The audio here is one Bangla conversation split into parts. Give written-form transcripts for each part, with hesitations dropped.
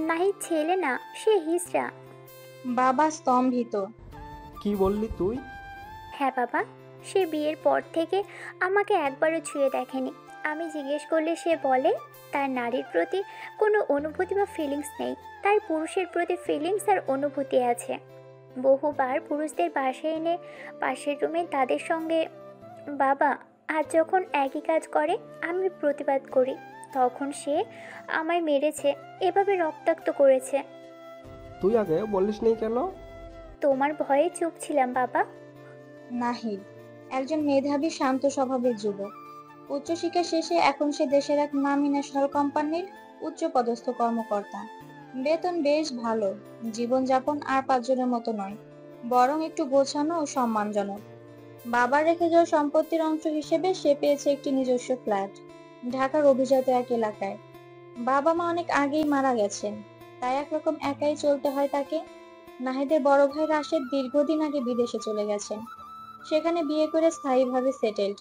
নাহিদ ছেলে না, সে হিজড়া। বাবা স্তম্ভিত। কি বললি তুই? হ্যাঁ বাবা, সে বিয়ের পর থেকে আমাকে একবারও ছুঁয়ে দেখেনি। আমি জিজ্ঞেস করলে সে বলে তার নারীর প্রতি কোনো অনুভূতি বা ফিলিংস নেই, তার পুরুষের প্রতি ফিলিংস আর অনুভূতি আছে। বহুবার পুরুষদের বাসায় এনে পাশের রুমে তাদের সঙ্গে। বাবা, আজ যখন একই কাজ করে আমি প্রতিবাদ করি, তখন সে আমায় মেরেছে, এভাবে রক্তাক্ত করেছে। তুই আগে বলিসনি কেন? তোমার ভয়ে চুপ ছিলাম বাবা। নাহিদ একজন মেধাবী শান্ত স্বভাবের যুবক। উচ্চশিক্ষা শেষে এখন সে দেশের এক নামী ন্যাশনাল কোম্পানির উচ্চ পদস্থ কর্মকর্তা। বেতন বেশ ভালো। জীবনযাপন আর পাঁচজনের মতো নয়, বরং একটু গোছানো ও সম্মানজনক। বাবার রেখে যাওয়া সম্পত্তির অংশ হিসেবে সে পেয়েছে একটি নিজস্ব ফ্ল্যাট ঢাকার অভিজাত এক এলাকায়। বাবা মা অনেক আগেই মারা গেছেন, তাই একরকম একাই চলতে হয় তাকে। নাহিদের বড় ভাই রাশেদ দীর্ঘদিন আগে বিদেশে চলে গেছেন, সেখানে বিয়ে করে স্থায়ীভাবে সেটেলড।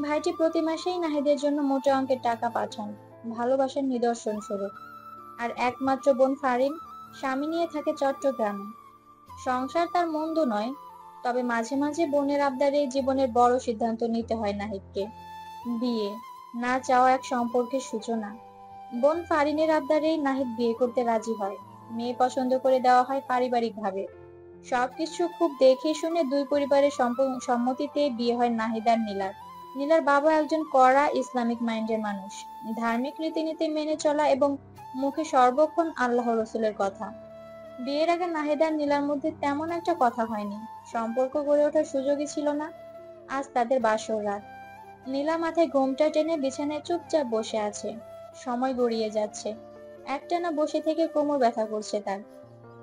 ভাইটি প্রতি মাসেই নাহিদের জন্য মোটা অঙ্কের টাকা পাঠান, ভালোবাসার নিদর্শন স্বরূপ। আর একমাত্র বোন ফারিন স্বামী নিয়ে থাকে চট্টগ্রামে। সংসার তার মন্দ নয়, তবে মাঝে মাঝে বোনের আবদারে জীবনের বড় সিদ্ধান্ত নিতে হয় নাহিদকে। বিয়ে না চাওয়া এক সম্পর্কের সূচনা। বোন ফারিনের আবদারেই নাহিদ বিয়ে করতে রাজি হয়। মেয়ে পছন্দ করে দেওয়া হয় পারিবারিকভাবে। সবকিছু খুব দেখে শুনে দুই পরিবারের সম্মতিতে বিয়ে হয় নাহিদ আর নীলার। নীলার বাবা একজন কড়া ইসলামিক মাইন্ডের মানুষ, ধার্মিক রীতিনীতি মেনে চলা এবং মুখে সর্বক্ষণ আল্লাহ রসুলের কথা। বিয়ের আগে নাহিদ আর নীলার মধ্যে তেমন একটা কথা হয়নি, সম্পর্ক গড়ে ওঠার সুযোগই ছিল না। আজ তাদের বাসর রাত। নীলা মাথায় ঘোমটা টেনে বিছানায় চুপচাপ বসে আছে। সময় গড়িয়ে যাচ্ছে। একটানা বসে থেকে কোমর ব্যথা করছে তার।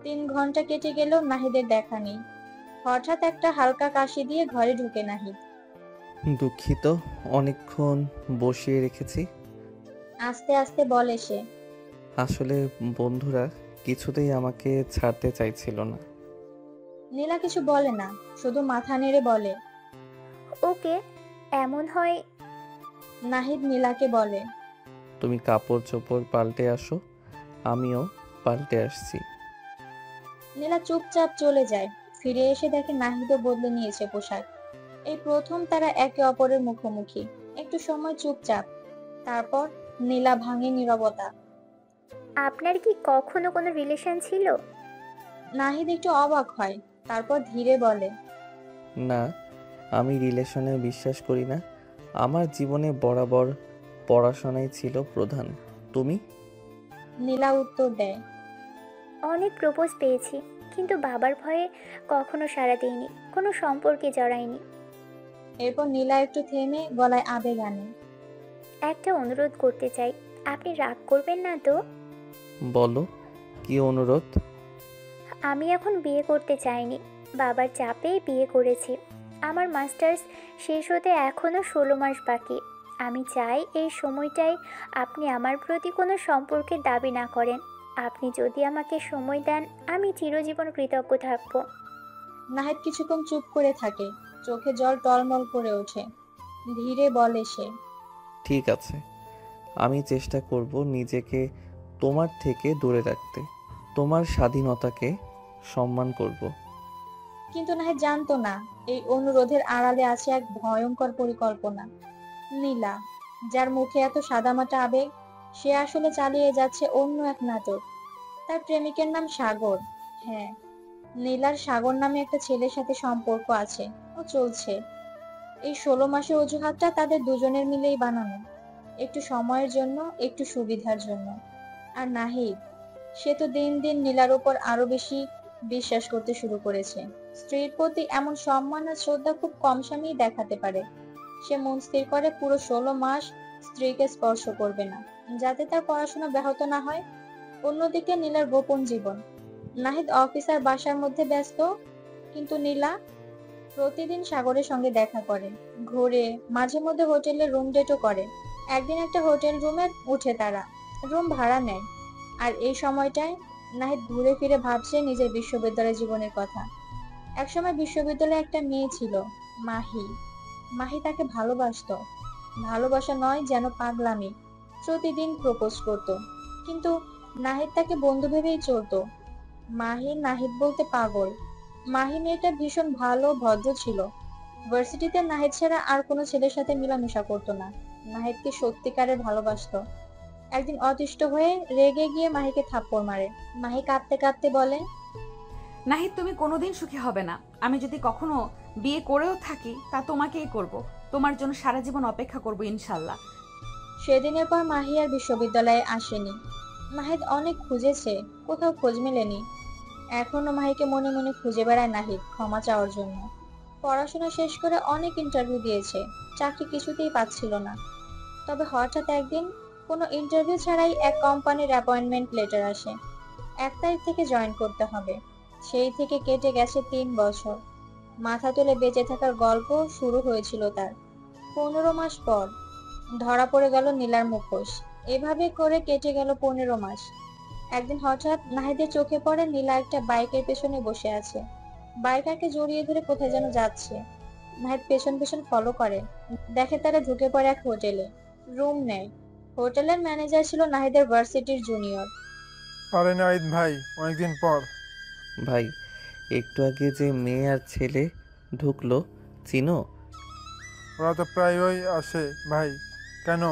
3 ঘন্টা কেটে গেল, নাহিদের দেখা নেই। হঠাৎ একটা হালকা কাশি দিয়ে ঘরে ঢুকে নাহিদ। দুঃখিত, অনেকক্ষণ বসিয়ে রেখেছি। আস্তে আস্তে বলে সে। আসলে বন্ধুরা কিছুতেই আমাকে ছাড়তে চাইছিল না। নীলা কিছু বলে না, শুধু মাথা নেড়ে বলে, ওকে। এমন হয়। নাহিদ নীলাকে বলে, তুমি কাপড় চোপড় পাল্টে আসো, আমিও পাল্টে আসছি। নীলা চুপচাপ চলে যায়। ফিরে এসে দেখে নাহিদও বদলে নিয়েছে পোশাক। এই প্রথম তারা একে অপরের মুখোমুখি। একটু সময় চুপচাপ, তারপর নীলা ভাঙে নীরবতা। আপনার কি কখনো কোনো রিলেশন ছিল? নাহিদ একটু অবাক হয়, তারপর ধীরে বলে, না, আমি রিলেশনে বিশ্বাস করি না। আমার জীবনে বরাবর পড়াশোনাই ছিল প্রধান। তুমি? নীলা উত্তর দেয়, অনেক প্রপোজ পেয়েছি, কিন্তু বাবার ভয়ে কখনো সাড়া দিইনি, কোনো সম্পর্কে জড়াইনি। এরপর নীলা একটু থেমে গলায় আবেগ আনে। একটা অনুরোধ করতে চাই, আপনি রাগ করবেন না তো? বলো, কি অনুরোধ? আমি এখন বিয়ে করতে চাইনি, বাবার চাপেই বিয়ে করেছি। আমার মাস্টার্স শেষ হতে এখনও 16 মাস বাকি। আমি চাই এই সময়টাই আপনি আমার প্রতি কোনো সম্পর্কের দাবি না করেন। আপনি যদি আমাকে সময় দেন, আমি চিরজীবন কৃতজ্ঞ থাকব। নাহিদ কিছুক্ষণ চুপ করে থাকে, চোখে জল টলমল করে ওঠে। ধীরে বলে সে, ঠিক আছে, আমি চেষ্টা করব নিজেকে তোমার থেকে দূরে রাখতে, তোমার স্বাধীনতাকে সম্মান করব। কিন্তু নাহিদ জানতো না এই অনুরোধের আড়ালে আছে এক ভয়ঙ্কর পরিকল্পনা। নীলা, যার মুখে এত সাদামাটা আবেগ, সে আসলে চালিয়ে যাচ্ছে অন্য এক নাটক। তার প্রেমিকের নাম সাগর। হ্যাঁ, নীলার সাগর নামে একটা ছেলের সাথে সম্পর্ক আছে, ও চলছে। এই 16 মাসের অজুহাতটা তাদের দুজনের মিলেই বানানো, একটু সময়ের জন্য, একটু সুবিধার জন্য। আর নাহিদ, সে তো দিন দিন নীলার উপর আরো বেশি বিশ্বাস করতে শুরু করেছে। স্ত্রীর প্রতি এমন সম্মান আর শ্রদ্ধা খুব কম স্বামীই দেখাতে পারে। সে মন স্থির করে পুরো 16 মাস স্ত্রীকে স্পর্শ করবে না, যাতে তার পড়াশোনা ব্যাহত না হয়। অন্যদিকে নীলার গোপন জীবন। নাহিদ অফিস আর বাসার মধ্যে ব্যস্ত, কিন্তু নীলা প্রতিদিন সাগরের সঙ্গে দেখা করে, ঘোরে, মাঝে মধ্যে হোটেলে রুম ডেটও করে। একদিন একটা হোটেল রুমে উঠে তারা, রুম ভাড়া নেয়। আর এই সময়টায় নাহিদ ঘুরে ফিরে ভাবছে নিজের বিশ্ববিদ্যালয় জীবনের কথা। একসময় বিশ্ববিদ্যালয়ে একটা মেয়ে ছিল, মাহি। মাহি তাকে ভালোবাসতো। ভালোবাসা নয়, যেন পাগলামি। প্রতিদিন প্রপোজ করত, কিন্তু নাহিদ তাকে বন্ধু ভেবেই চলতো। মাহির নাহিদ বলতে পাগল। মাহি মেয়েটা ভীষণ ভালো ভদ্র ছিল। ভার্সিটিতে নাহিদ ছাড়া আর কোনো ছেলের সাথে মেলামেশা করতো না। নাহিদকে সত্যিকারের ভালোবাসতো। একদিন অতিষ্ঠ হয়ে রেগে গিয়ে মাহিকে থাপ্পড় মারে। মাহি কাঁদতে কাঁদতে বলে, নাহিদ, তুমি কোনোদিন সুখী হবে না। আমি যদি কখনো বিয়ে করেও থাকি তা তোমাকেই করব। তোমার জন্য সারা জীবন অপেক্ষা করব ইনশাল্লাহ। সেদিনের পর মাহি আর বিশ্ববিদ্যালয়ে আসেনি। নাহিদ অনেক খুঁজেছে, কোথাও খোঁজ মেলেনি। এখনো মাহিকে মনে মনে খুঁজে বেড়ায় নাহিদ ক্ষমা চাওয়ার জন্য। পড়াশোনা শেষ করে অনেক ইন্টারভিউ দিয়েছে, চাকরি কিছুতেই পাচ্ছিল না। তবে হঠাৎ একদিন কোনো ইন্টারভিউ ছাড়াই এক কোম্পানির অ্যাপয়েন্টমেন্ট লেটার আসে। 1 তারিখ থেকে জয়েন করতে হবে। সেই থেকে কেটে গেছে 3 বছর। মাথা তুলে বেঁচে থাকার গল্প শুরু হয়েছিল তার। 15 মাস পর ধরা পড়ে গেল নীলার মুখোশ। এভাবে করে কেটে গেল 15 মাস। একদিন হঠাৎ নাহিদের চোখে পড়ে নীলা একটা বাইকের পেছনে বসে আছে। বাইকারকে জড়িয়ে ধরে কোথায় যেন যাচ্ছে। নাহিদ পেছন পেছন ফলো করে। দেখে তারা ঢুকে পড়ে এক হোটেলে, রুম নেয়। হোটেলের ম্যানেজার ছিল নাহিদের ভার্সিটির জুনিয়র। আরে নাহিদ ভাই, অনেকদিন পর। ভাই, একটু আগে যে মেয়ে আর ছেলে ঢুকলো, চিনো? ওরা তো প্রায়ই আসে ভাই। কেন,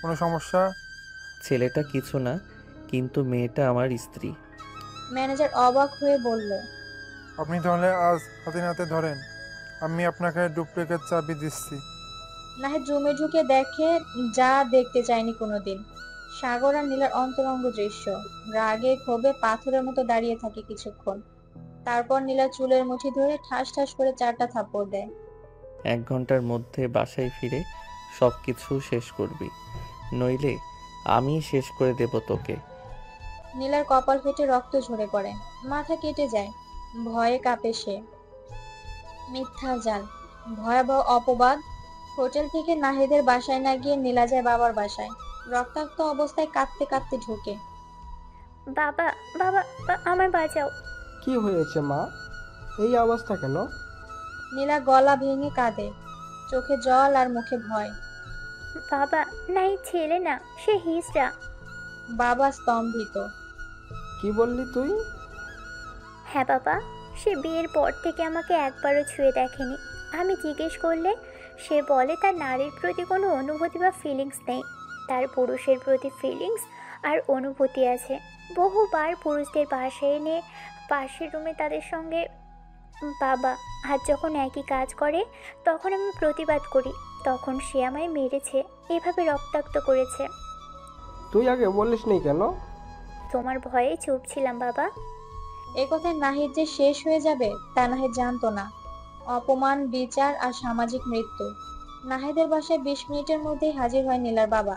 কোনো সমস্যা? ছেলেটা কিছু না, কিন্তু মেয়েটা আমার স্ত্রী। ম্যানেজার অবাক হয়ে বলল, আপনি তাহলে আজ হাতে নাতে ধরেন, আমি আপনাকে ডুপ্লিকেট চাবি দিচ্ছি। নাহিদ রুমে ঢুকে দেখে যা দেখতে চায়নি কোনোদিন। সাগর আর নীলার অন্তরঙ্গ দৃশ্য। রাগে ক্ষোভে পাথরের মতো দাঁড়িয়ে থাকে কিছুক্ষণ। তারপর নীলা চুলের মুঠি ধরে ঠাস ঠাস করে 4টা থাপ্পড় দেয়। 1 ঘন্টার মধ্যে বাসায় ফিরে সব কিছু শেষ করবি, নইলে আমি শেষ করে দেব তোকে। নীলার কপাল ফেটে রক্ত ঝরে পড়ে, মাথা কেটে যায়। ভয়ে কাঁপে সে। মিথ্যা জাল, ভয়াবহ অপবাদ। হোটেল থেকে নাহিদের বাসায় না গিয়ে নীলা যায় বাবার বাসায়। রক্তাক্ত অবস্থায় কাঁদতে কাঁদতে ঢোকে। বাবা, বাবা, আমায় বাঁচাও। কি হয়েছে মা? এই অবস্থা কেন? নীলা গলা ভেঙে কাঁদে, চোখে জল আর মুখে ভয়। বাবা, নাই ছেলে না, সে হিজড়া। বাবা স্তম্ভিত। কি বললি তুই? হ্যাঁ বাবা, সে বিয়ের পর থেকে আমাকে একবারও ছুঁয়ে দেখেনি। আমি জিজ্ঞেস করলে সে বলে তার নারীর প্রতি কোনো অনুভূতি বা ফিলিংস নেই, তার পুরুষের প্রতি ফিলিংস আর অনুভূতি আছে। বহুবার পুরুষদের বাসায় এনে পাশের রুমে তাদের সঙ্গে বাবা আর যখন একই কাজ করে তখন আমি প্রতিবাদ করি, তখন সে আমায় মেরেছে, এভাবে রক্তাক্ত করেছে। তুই আগে বলিস নি কেন? তোমার ভয়ে চুপ ছিলাম বাবা। এ কথায় নাহিদ যে শেষ হয়ে যাবে তা নাহিদ জানতো না। অপমান, বিচার আর সামাজিক মৃত্যু। নাহিদের বাসায় 20 মিনিটের মধ্যেই হাজির হয় নীলার বাবা,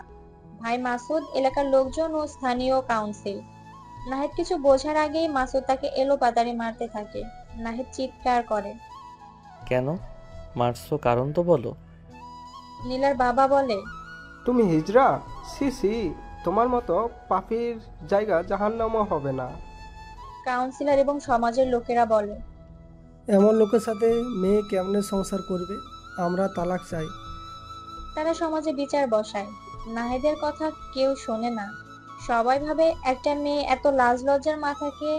ভাই মাসুদ, এলাকার লোকজন ও স্থানীয় কাউন্সিল। নাহিদ কিছু বোঝার আগেই মাসুদ তাকে এলোপাতাড়ি মারতে থাকে। নাহিদ চিৎকার করে। কেন মারছো, কারণ তো বলো। নীলার বাবা বলে, তুমি হিজড়া? সি সি, তোমার মতো পাপীর জায়গা জাহান্নামও হবে না। কাউন্সিলর এবং সমাজের লোকেরা বলে, এমন লোকের সাথে মেয়ে কেমনে সংসার করবে? আমরা তালাক চাই। তারা সমাজে বিচার বসায়। নাহিদের কথা কেউ শোনে না। সবাই ভাবে একটা মেয়ে এত লাজ লজ্জার মাথাকে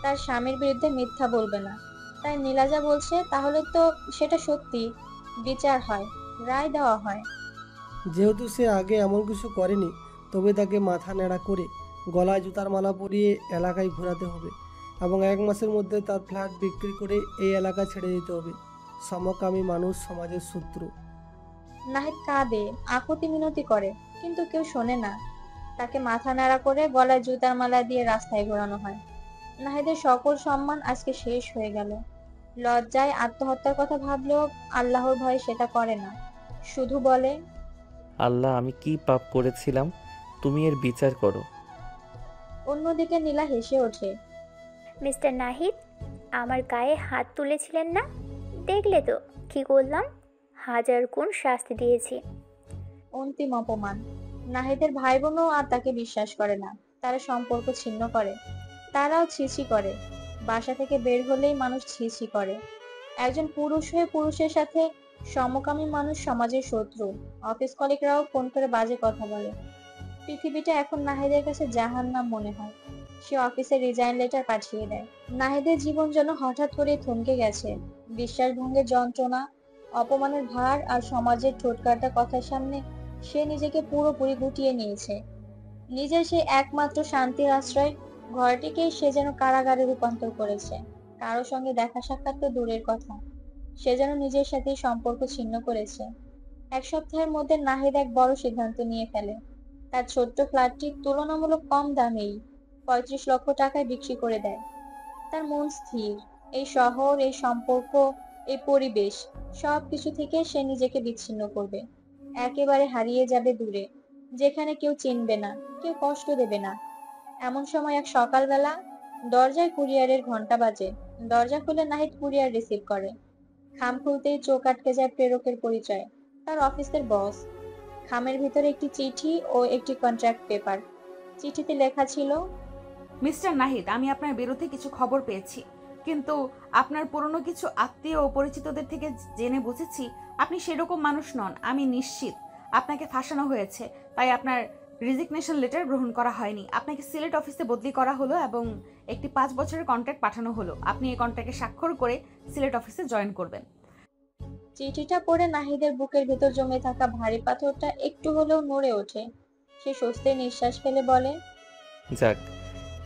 তার স্বামীর বিরুদ্ধে মিথ্যা বলবে না। তাই নীলা যা বলছে তাহলে তো সেটা সত্যি। বিচার হয়, রায় দেওয়া হয়। যেহেতু সে আগে এমন কিছু করেনি, তবে তাকে মাথা নেড়া করে গলায় জুতার মালা পরিয়ে এলাকায় ঘোরাতে হবে এবং 1 মাসের মধ্যে তার ফ্ল্যাট বিক্রি করে এই এলাকা ছেড়ে দিতে হবে। সমকামী মানুষ সমাজের শত্রু। নাহিদ কাঁদে, আকুতি মিনতি করে, কিন্তু কেউ শোনে না। তাকে মাথা নাড়া করে গলায় জুতার মালা দিয়ে রাস্তায় ঘোরানো হয়। নাহিদের সকল সম্মান আজকে শেষ হয়ে গেল। লজ্জায় আত্মহত্যার কথা ভাবলেও আল্লাহর ভয়ে সেটা করে না। শুধু বলে, আল্লাহ, আমি কি পাপ করেছিলাম, তুমি এর বিচার করো। অন্যদিকে নীলা হেসে ওঠে। মিস্টার নাহিদ, আমার গায়ে হাত তুলেছিলেন না? দেখলে তো কি করলাম, 1000 গুণ শাস্তি দিয়েছি। অন্তিম অপমান। নাহিদের ভাই বোনও আর তাকে বিশ্বাস করে না। তারা সম্পর্ক ছিন্ন করে। তারাও ছিছি করে। বাসা থেকে বের হলেই মানুষ ছিছি করে। একজন পুরুষ হয়ে পুরুষের সাথে সমকামী মানুষ সমাজের শত্রু। অফিস কলিগরাও ফোন করে বাজে কথা বলে। পৃথিবীটা এখন নাহিদের কাছে জাহান্নাম মনে হয়। সে অফিসে রিজাইন লেটার পাঠিয়ে দেয়। নাহিদের জীবন যেন হঠাৎ করে থমকে গেছে। বিশ্বাসভঙ্গের যন্ত্রণা, অপমানের ভার আর সমাজের ঠোঁটকাটা কথার সামনে সে নিজেকে পুরোপুরি গুটিয়ে নিয়েছে। নিজের সেই একমাত্র শান্তির আশ্রয় ঘরটিকেই সে যেন কারাগারে রূপান্তর করেছে। কারো সঙ্গে দেখা সাক্ষাৎ তো দূরের কথা, সে যেন নিজের সাথেই সম্পর্ক ছিন্ন করেছে। এক সপ্তাহের মধ্যে নাহিদ এক বড় সিদ্ধান্ত নিয়ে ফেলে। তার ছোট্ট ফ্ল্যাটটি তুলনামূলক কম দামেই 35 লক্ষ টাকায় বিক্রি করে দেয়। তার মন স্থির। এই শহর, এই সম্পর্ক, এই পরিবেশ, সবকিছু থেকে সে নিজেকে বিচ্ছিন্ন করবে। একেবারে হারিয়ে যাবে দূরে, যেখানে কেউ চিনবে না, কেউ কষ্ট দেবে না। এমন সময় এক সকালবেলা দরজায় কুরিয়ারের ঘন্টা বাজে। দরজা খুলে নাহিদ কুরিয়ার রিসিভ করে। খাম খুলতেই চোখ আটকে যায় প্রেরকের পরিচয়। তার অফিসের বস। খামের ভিতরে একটি চিঠি ও একটি কন্ট্রাক্ট পেপার। চিঠিতে লেখা ছিল, মিস্টার নাহিদ, আমি আপনার বিরুদ্ধে কিছু খবর পেয়েছি, কিন্তু আপনার পুরনো কিছু আত্মীয় ও পরিচিতদের থেকে জেনে বুঝেছি আপনি সেরকম মানুষ নন। আমি নিশ্চিত আপনাকে ফাঁসানো হয়েছে, তাই আপনার রেজিগনেশন লেটার গ্রহণ করা হয়নি। আপনাকে সিলেট অফিসে বদলি করা হলো এবং একটি 5 বছরের কন্ট্রাক্ট পাঠানো হলো। আপনি এই কন্ট্রাক্টে স্বাক্ষর করে সিলেট অফিসে জয়েন করবেন। চিঠিটা পড়ে নাহিদের বুকের ভেতর জমে থাকা ভারী পাথরটা একটু হলেও নড়ে ওঠে। সে স্বস্তির নিঃশ্বাস ফেলে বলে, যাক,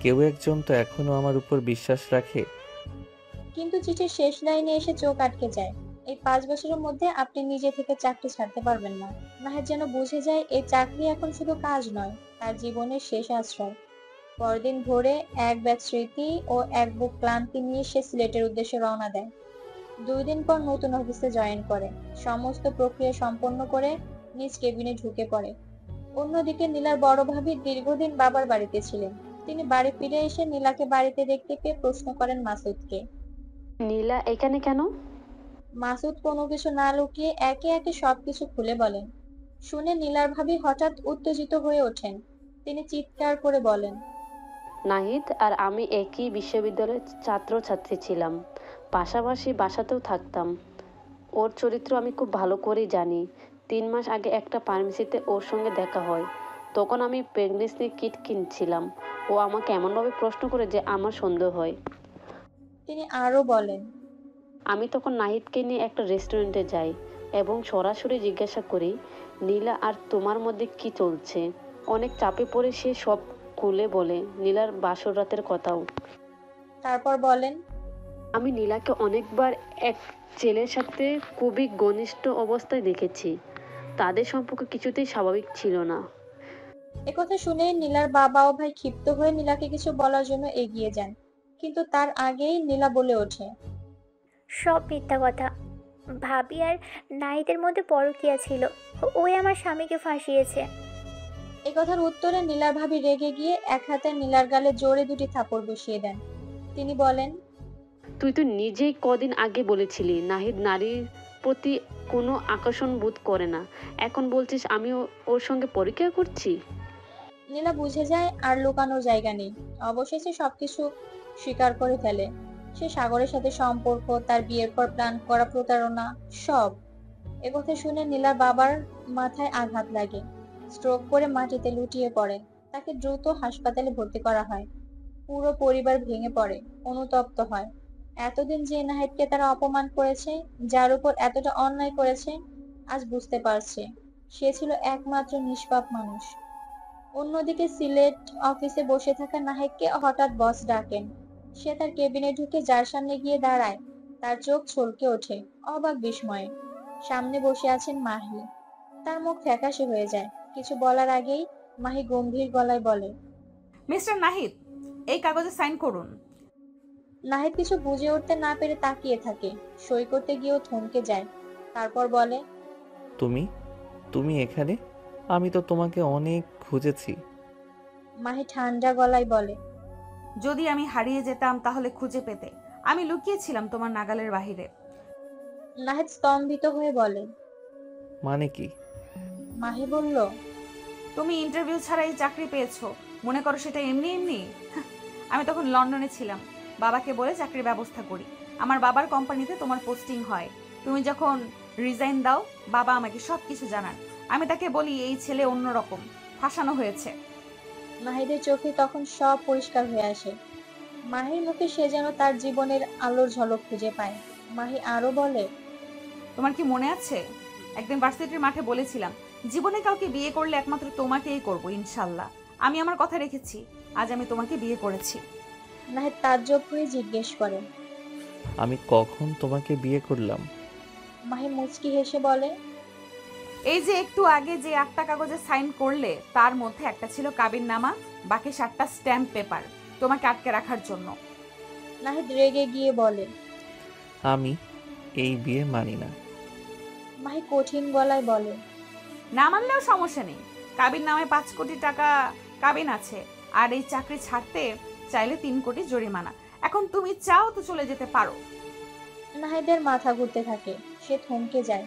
কেউ একজন তো এখনো আমার উপর বিশ্বাস রাখে। কিন্তু চিঠির শেষ লাইনে এসে চোখ আটকে যায়। এই 5 বছরের মধ্যে আপনি নিজে থেকে চাকরি ছাড়তে পারবেন না। নাহিদ যেন বুঝে যায় এই চাকরি এখন শুধু কাজ নয়, তার জীবনের শেষ আশ্রয়। পরদিন ভোরে এক ব্যাগ স্মৃতি ও এক বুক ক্লান্তি নিয়ে সে সিলেটের উদ্দেশ্যে রওনা দেয়। 2 দিন পর নতুন অফিসে জয়েন করে। সমস্ত প্রক্রিয়া সম্পন্ন করে নিজ কেবিনে ঢুকে পড়ে। অন্যদিকে নীলার বড় ভাবি দীর্ঘদিন বাবার বাড়িতে ছিলেন। তিনি বাড়ি ফিরে এসে নীলাকে বাড়িতে দেখতে পেয়ে প্রশ্ন করেন মাসুদকে। নীলা এখানে কেন? মাসুদ কোনো কিছু না লুকিয়ে একে একে সবকিছু খুলে বলেন। শুনে নীলার ভাবি হঠাৎ উত্তেজিত হয়ে ওঠেন। তিনি চিৎকার করে বলেন, নাহিদ আর আমি একই বিশ্ববিদ্যালয়ের ছাত্রছাত্রী ছিলাম, পাশাপাশি বাসাতেও থাকতাম। ওর চরিত্র আমি খুব ভালো করেই জানি। 3 মাস আগে একটা ফার্মেসিতে ওর সঙ্গে দেখা হয়। তখন আমি প্রেগনেন্সি কিট কিনছিলাম। ও আমাকে এমনভাবে প্রশ্ন করে যে আমার সন্দেহ হয়। তিনি আরো বলেন, আমি তখন নাহিদকে নিয়ে একটা রেস্টুরেন্টে যাই এবং সরাসরি জিজ্ঞাসা করি, নীলা আর তোমার মধ্যে কি চলছে? অনেক চাপে পড়ে সে সব খুলে বলে, নীলার বাসর রাতের কথাও। তারপর বলেন, আমি নীলাকে অনেকবার এক ছেলের সাথে খুবই ঘনিষ্ঠ অবস্থায় দেখেছি। তাদের সম্পর্ক কিছুতেই স্বাভাবিক ছিল না। একথা শুনে নীলার বাবা ও ভাই ক্ষিপ্ত হয়ে নীলাকে কিছু বলার জন্য এগিয়ে যান, কিন্তু তার আগেই নীলা বলে ওঠে, সব মিথ্যা কথা। ভাবি আর নাহিদের মধ্যে পরকীয়া ছিল। ওই আমার স্বামীকে ফাঁসিয়েছে। একথার উত্তরে নীলার ভাবি রেগে গিয়ে এক হাতে নীলার গালে জোরে 2টি থাপড় বসিয়ে দেন। তিনি বলেন, তুই তো নিজেই কদিন আগে বলেছিলি নাহিদ নারীর প্রতি কোনো আকর্ষণ বোধ করে না। এখন বলছিস আমি ওর সঙ্গে পরকীয়া করছি? নীলা বুঝে যায় আর লুকানোর জায়গা নেই। অবশেষে সবকিছু স্বীকার করে ফেলে। সে সাগরের সাথে সম্পর্ক, তার বিয়ের পর প্ল্যান করা প্রতারণা, সব। একথা শুনে নীলার বাবার মাথায় আঘাত লাগে। স্ট্রোক করে মাটিতে লুটিয়ে পড়ে। তাকে দ্রুত হাসপাতালে ভর্তি করা হয়। পুরো পরিবার ভেঙে পড়ে, অনুতপ্ত হয়। এতদিন যে নাহিদকে তারা অপমান করেছে, যার উপর এতটা অন্যায় করেছে, আজ বুঝতে পারছে সে ছিল একমাত্র নিষ্পাপ মানুষ। অন্যদিকে সিলেট অফিসে বসে থাকা নাহিদকে হঠাৎ বস ডাকেন। সে তার কেবিনে ঢুকে যার সামনে গিয়ে দাঁড়ায়, তার চোখ ছলকে ওঠে অবাক বিস্ময়ে। সামনে বসে আছেন মাহি। তার মুখ ফ্যাকাশে হয়ে যায়। কিছু বলার আগেই মাহি গম্ভীর গলায় বলে, মিস্টার নাহিদ, এই কাগজে সাইন করুন। নাহিদ কিছু বুঝে উঠতে না পেরে তাকিয়ে থাকে। সই করতে গিয়েও থমকে যায়। তারপর বলে, তুমি তুমি এখানে? আমি তো তোমাকে অনেক খুঁজেছি। মাহি ঠান্ডা গলায় বলে, যদি আমি হারিয়ে যেতাম তাহলে খুঁজে পেতে। আমি লুকিয়েছিলাম তোমার নাগালের বাহিরে। নাহিদ স্তম্ভিত হয়ে বলে, মানে কি? মাহি বলল, তুমি ইন্টারভিউ ছাড়াই চাকরি পেয়েছো, মনে করো সেটা এমনি এমনি? আমি তখন লন্ডনে ছিলাম, বাবাকে বলে চাকরির ব্যবস্থা করি। আমার বাবার কোম্পানিতে তোমার পোস্টিং হয়। তুমি যখন রিজাইন দাও, বাবা আমাকে সব কিছু জানান। আমি তাকে বলি এই ছেলে অন্যরকম, ফাঁসানো হয়েছে। নাহিদের চোখে তখন সব পরিষ্কার হয়ে আসে। মাহির মুখে সে যেন তার জীবনের আলোর ঝলক খুঁজে পায়। মাহি আরো বলে, তোমার কি মনে আছে একদিন ভার্সিটির মাঠে বলেছিলাম জীবনে কাউকে বিয়ে করলে একমাত্র তোমাকেই করব ইনশাল্লাহ। আমি আমার কথা রেখেছি, আজ আমি তোমাকে বিয়ে করেছি। নাহিদ তাজ্জব হয়ে জিজ্ঞেস করে। আমি কখন তোমাকে বিয়ে করলাম? মাহি মুচকি হেসে বলে, এই যে একটু আগে যে 8টা কাগজে সাইন করলে তার মধ্যে একটা ছিল কাবিননামা, বাকি 7টা স্ট্যাম্প পেপার তোমাকে আটকে রাখার জন্য। নাহিদ রেগে গিয়ে বলে। আমি এই বিয়ে মানি না। মাহি কঠিন গলায় বলে, না মানলেও সমস্যা নেই, কাবিন নামে 5 কোটি টাকা কাবিন আছে, আর এই চাকরি ছাড়তে চাইলে 3 কোটি জরিমানা। এখন তুমি চাও তো চলে যেতে পারো। নাহিদের মাথা ঘুরতে থাকে, সে থমকে যায়।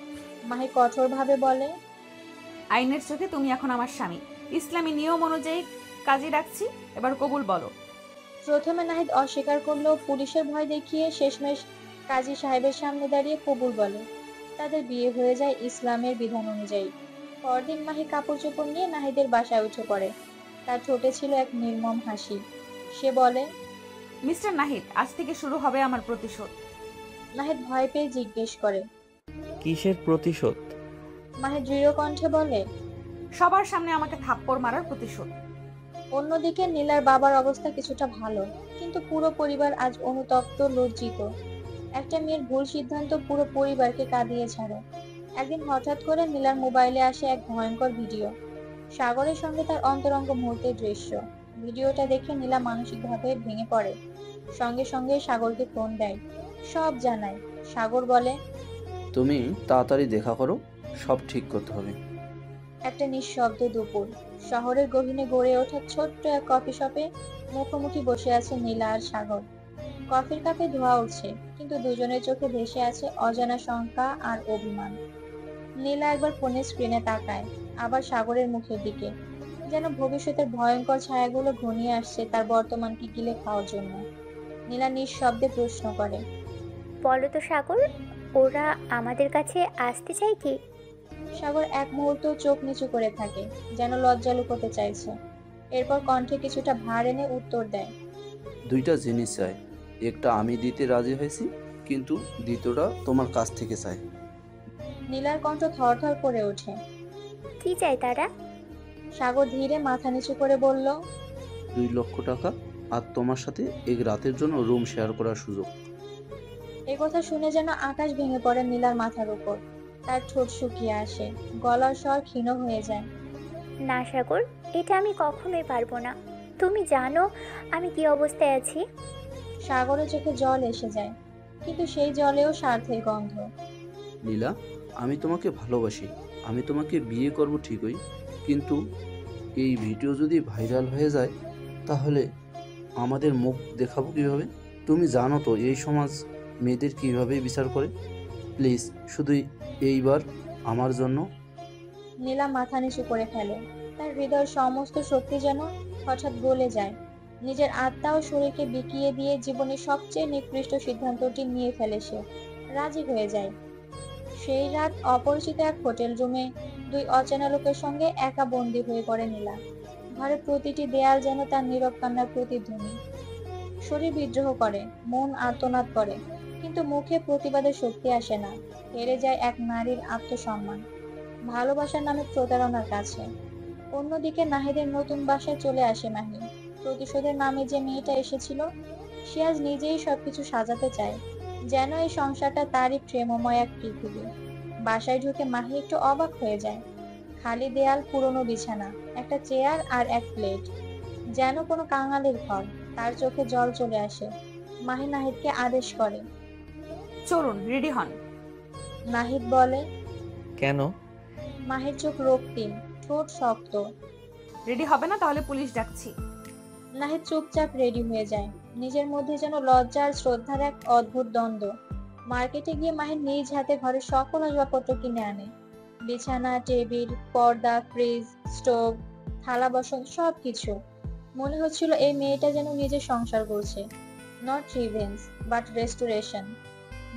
মাহি কঠোরভাবে বলে, আইনের চোখে তুমি এখন আমার স্বামী, ইসলামী নিয়ম অনুযায়ী কাজী রাখছি, এবার কবুল বলো। প্রথমে নাহিদ অস্বীকার করলেও পুলিশের ভয় দেখিয়ে শেষমেশ কাজী সাহেবের সামনে দাঁড়িয়ে কবুল বলে। তাদের বিয়ে হয়ে যায় ইসলামের বিধান অনুযায়ী। পরদিন মাহি কাপড় চোপড় নিয়ে নাহিদের বাসায় উঠে পড়ে। তার ঠোঁটে ছিল এক নির্মম হাসি। সে বলে, মিস্টার নাহিদ, আজ থেকে শুরু হবে আমার প্রতিশোধ। নাহিদ ভয় পেয়ে জিজ্ঞেস করে। কিসের প্রতিশোধ? মাহি দৃঢ় কণ্ঠে বলে, সবার সামনে আমাকে থাপ্পড় মারার প্রতিশোধ। অন্যদিকে নীলার বাবার অবস্থা কিছুটা ভালো, কিন্তু পুরো পরিবার আজ অনুতপ্ত, লজ্জিত। একটা মেয়ের ভুল সিদ্ধান্ত পুরো পরিবারকে কাঁদিয়ে ছাড়ে। একদিন হঠাৎ করে নীলার মোবাইলে আসে এক ভয়ঙ্কর ভিডিও। সাগরের সঙ্গে তার অন্তরঙ্গ মুহূর্তের দৃশ্য। ভিডিওটা দেখে নীলা মানসিকভাবে ভেঙে পড়ে। সঙ্গে সঙ্গে সাগরকে ফোন দেয়, সব জানায়। সাগর বলে, তুমি তাড়াতাড়ি দেখা করো, সব ঠিক করতে হবে। একটা নিঃশব্দ দুপুর। শহরের গহীনে গড়ে ওঠা ছোট্ট এক কফি শপে মুখোমুখি বসে আছে নীলা আর সাগর। কফির কাপে ধোঁয়া উঠছে, কিন্তু দুজনের চোখে ভেসে আছে অজানা শঙ্কা আর অভিমান। নীলা একবার ফোনের স্ক্রিনে তাকায়, আবার সাগরের মুখের দিকে, যেন ভবিষ্যতের ভয়ঙ্কর ছায়াগুলো ঘনিয়ে আসছে তার বর্তমানকে গিলে খাওয়ার জন্য। নীলা নিঃশব্দে প্রশ্ন করে, বলো তো সাগর, ওরা আমাদের কাছে আসতে চায় কি? সাগর এক মুহূর্ত চোখ নিচু করে থাকে, যেন লজ্জা লুকোতে চাইছে। এরপর কণ্ঠে কিছুটা ভার এনে উত্তর দেয়, দুইটা জিনিস চাই, একটা আমি দিতে রাজি হয়েছি, কিন্তু দ্বিতীয়টা তোমার কাছ থেকে চাই। নীলার কণ্ঠ থরথর করে ওঠে। কি চাই তারা? সাগর ধীরে মাথা নিচু করে বলল, 2 লক্ষ টাকা আর তোমার সাথে এক রাতের জন্য রুম শেয়ার করার সুযোগ। এ কথা শুনে যেন আকাশ ভেঙে পড়ে নীলার মাথার উপর। তার ঠোঁট শুকিয়ে আসে, গলার স্বর ক্ষীণ হয়ে যায়। না সাগর, এটা আমি কখনোই পারবো না। তুমি জানো আমি কি অবস্থায় আছি। সাগরের চোখে জল এসে যায়, কিন্তু সেই জলেও স্বার্থের গন্ধ। নীলা, আমি তোমাকে ভালোবাসি, আমি তোমাকে বিয়ে করব ঠিকই, কিন্তু এই ভিডিও যদি ভাইরাল হয়ে যায় তাহলে আমাদের মুখ দেখাবো কিভাবে? তুমি জানো তো এই সমাজ মেয়েদের কিভাবে বিচার করে। প্লিজ শুধু এইবার আমার জন্য। নীলা মাথা নিচু করে ফেলে। তার হৃদয়ের সমস্ত শক্তি যেন হঠাৎ গলে যায়। নিজের আত্মা ও শরীরকে বিকিয়ে দিয়ে জীবনের সবচেয়ে নিকৃষ্ট সিদ্ধান্তটি নিয়ে ফেলে সে। রাজি হয়ে যায়। সেই রাত অপরিচিত এক হোটেল রুমে 2 অচেনা লোকের সঙ্গে একা বন্দী হয়ে পড়ে নীলা। ঘরের প্রতিটি দেয়াল যেন তার নীরব কান্নার প্রতিধ্বনি। শরীর বিদ্রোহ করে, মন আর্তনাদ করে, কিন্তু মুখে প্রতিবাদের শক্তি আসে না। হেরে যায় এক নারীর আত্মসম্মান, ভালোবাসার নামে প্রতারণার কাছে। অন্যদিকে নাহিদের নতুন বাসায় চলে আসে মাহি। প্রতিশোধের নামে যে মেয়েটা এসেছিল, সে আজ নিজেই সবকিছু সাজাতে চায়, যেন এই সংসারটা তারই প্রেমময় এক পৃথিবী। বাসায় ঢুকে মাহি একটু অবাক হয়ে যায়। খালি দেয়াল, পুরনো বিছানা, একটা চেয়ার আর এক প্লেট, যেন কোনো কাঙালির ঘর। তার চোখে জল চলে আসে। মাহি নাহিদকে আদেশ করে, চলুন রেডি হন। নাহিদ বলে, কেন? মাহির চোখ রক্তিম, ঠোঁট শক্ত। রেডি হবে না? তাহলে পুলিশ ডাকছি। নাহিদ চুপচাপ রেডি হয়ে যায়। নিজের মধ্যে যেন লজ্জা আর শ্রদ্ধার এক অদ্ভুত দ্বন্দ্ব। মার্কেটে গিয়ে মাহির নিজ হাতে ঘরের সকল আসবাবপত্র কিনে আনে। বিছানা, টেবিল, পর্দা, ফ্রিজ, স্টোভ, থালা বাসন, সবকিছু। মনে হচ্ছিল এই মেয়েটা যেন নিজের সংসার করছে। Not revenge, but restoration.